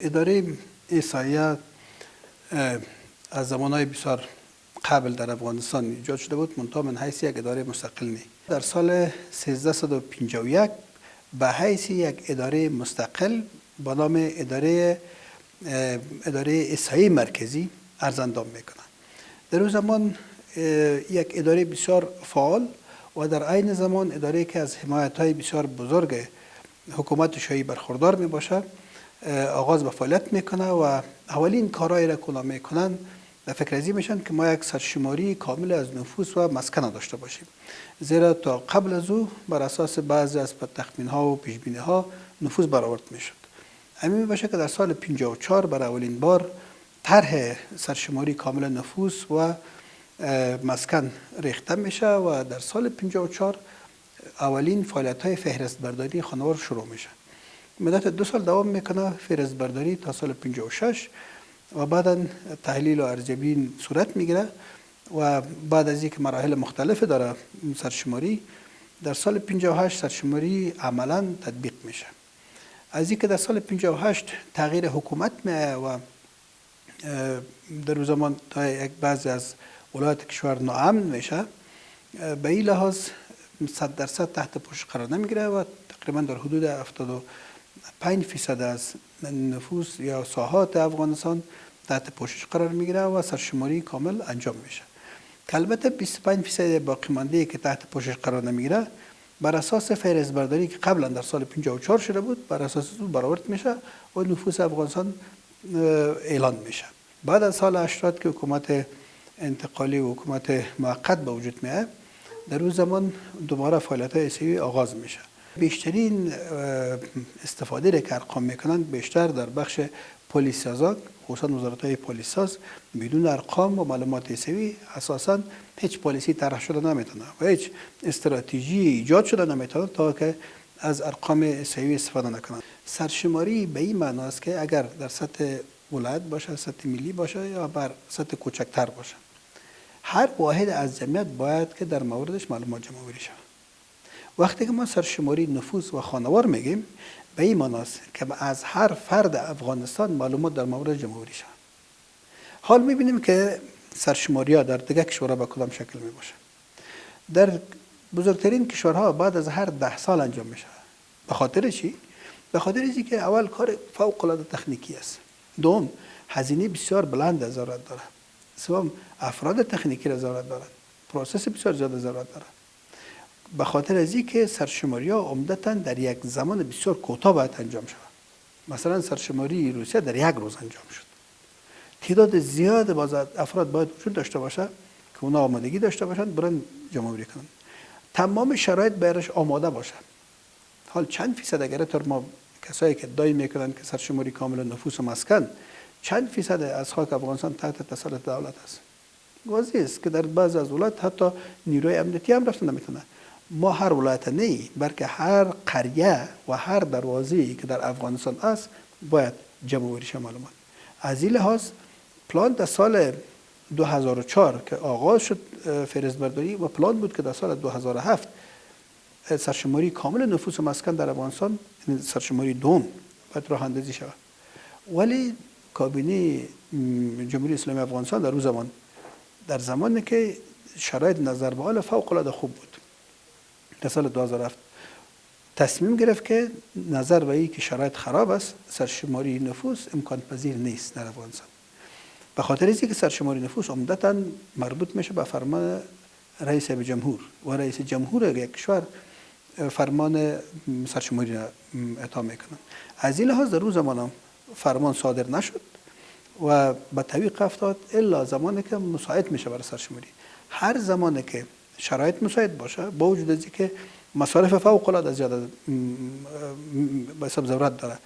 اداره احصایه از زمانهای بسیار قبل در افغانستان ایجاد شده بود، منتها من حیث یک اداره مستقل نی. در سال 1351 به حیث یک اداره مستقل با نام اداره احصایه مرکزی ارزاندام میکنند. در اون زمان یک اداره بسیار فعال و در عین زمان اداره که از حمایت‌های بسیار بزرگ حکومت شاهی برخوردار می باشد آغاز به فعالیت میکنه و اولین کارهایی را که میکنن به فکر ازی میشن که ما یک سرشماری کامل از نفوس و مسکن داشته باشیم، زیرا تا قبل از او بر اساس بعضی از تخمین ها و پیش بینی ها نفوس برآورد میشد. همین باشه که در سال 54 برای اولین بار طرح سرشماری کامل نفوس و مسکن ریخته میشه و در سال 54 اولین فعالیت های فهرست برداری خانوار شروع میشه. مدت 2 سال دوام میکنه فهرست برداری تا سال 56 و بعدا تحلیل و ارزیابی صورت میگیره و بعد از اینکه مراحل مختلف داره سرشماری، در سال 58 سرشماری عملا تطبیق میشه. از اینکه در سال 58 تغییر حکومت میایه و در اون زمان تا یک بعضی از ولایت کشور ناامن میشه، به این لحاظ 100% تحت پوشش قرار نمیگیره و تقریبا در حدود 75% از نفوس یا ساحات افغانستان تحت پوشش قرار میگیره و سرشماری کامل انجام میشه. که البته 25% باقی مانده که تحت پوشش قرار نمیگیره بر اساس فهرست برداری که قبلا در سال 54 شده بود بر اساس اون برآورد میشه و نفوس افغانستان اعلان میشه. بعد از سال 80 که حکومت انتقالی و حکومت موقت به وجود میاد، در اون زمان دوباره فعالیت احصایی آغاز میشه. بیشترین استفاده را که ارقام میکنند بیشتر در بخش پلیس سازان، خصوصا وزارت های پلیس ساز بدون ارقام و معلومات احصایی اساسا هیچ پالیسی طرح شده نمیتونه و هیچ استراتژی ایجاد شده نمیتونه تا که از ارقام احصایی استفاده نکنند. سرشماری به این معنی است که اگر در سطح ولایت باشه، سطح ملی باشه یا بر سطح کوچکتر باشه، هر واحد از جمعیت باید که در موردش معلومات جمع آوری شود. وقتی که ما سرشماری نفوس و خانوار میگیم به این معنی است که از هر فرد افغانستان معلومات در مورد جمع آوری شود. حال میبینیم که سرشماری ها در دیگر کشورها به کدام شکل می باشه. در بزرگترین کشورها بعد از هر 10 سال انجام می شود. به خاطر چی؟ به خاطر اینکه که اول کار فوق العاده تکنیکی است. دوم هزینه بسیار بلند ضرورت داره. سوم افراد تکنیکی را ضرورت دارند. پروسس بسیار زیاد ضرورت داره. به خاطر از اینکه سرشماری ها عمدتاً در یک زمان بسیار کوتاه باید انجام شود. مثلا سرشماری روسیه در 1 روز انجام شد. تعداد زیاد افراد باید وجود داشته باشه که اونا آمادگی داشته باشند برن جمع آوری کنند. تمام شرایط برایش آماده باشه. حال چند فیصد اگر تا ما کسایی که ادعا میکنند که سرشماری کامل نفوس و مسکن، چند فیصد از خاک افغانستان تحت تسلط دولت است؟ واضح است که در بعض از ولایت حتی نیروی امنیتی هم رفتن نمیتونه. ما هر ولایت نه بلکه هر قریه و هر دروازه‌ای که در افغانستان است باید جمع آوری شه معلومات. از این لحاظ پلان در سال 2004 که آغاز شد فهرست برداری و پلان بود که در سال 2007 سرشماری کامل نفوس و مسکن در افغانستان، سرشماری دوم باید راه اندازی شود. ولی کابینه جمهوری اسلامی افغانستان در اون زمان، در زمانی که شرایط نظر به حال فوق العاده خوب بود، در سال 2007 تصمیم گرفت که نظر به این که شرایط خراب است، سرشماری نفوس امکان پذیر نیست در افغانستان. به خاطر اینکه سرشماری نفوس عمدتاً مربوط میشه به فرمان رئیس جمهور و رئیس جمهور یک کشور فرمان سرشماری را اعطا میکنند. از این لحاظ در اون زمان فرمان صادر نشد و به تعویق افتاد الا زمانی که مساعد میشه برای سرشماری. هر زمانی که شرایط مساعد باشه با وجود از اینکه مصارف فوق العاده زیاده به حساب ضرورت داره،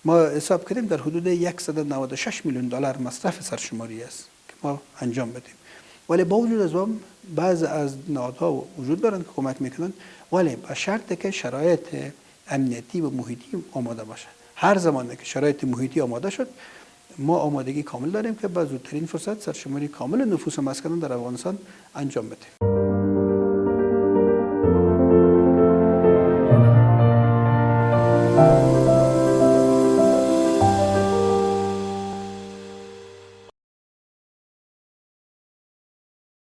ما حساب کردیم در حدود 196 میلیون دلار مصرف سرشماری است که ما انجام بدیم. ولی با وجود از اون بعض از نهادها وجود دارند که کمک میکنند، ولی به شرطی که شرایط امنیتی و محیطی آماده باشه. هر زمانی که شرایط محیطی آماده شد، ما آمادگی کامل داریم که با زودترین فرصت سرشماری کامل نفوس و مسکن در افغانستان انجام بدیم.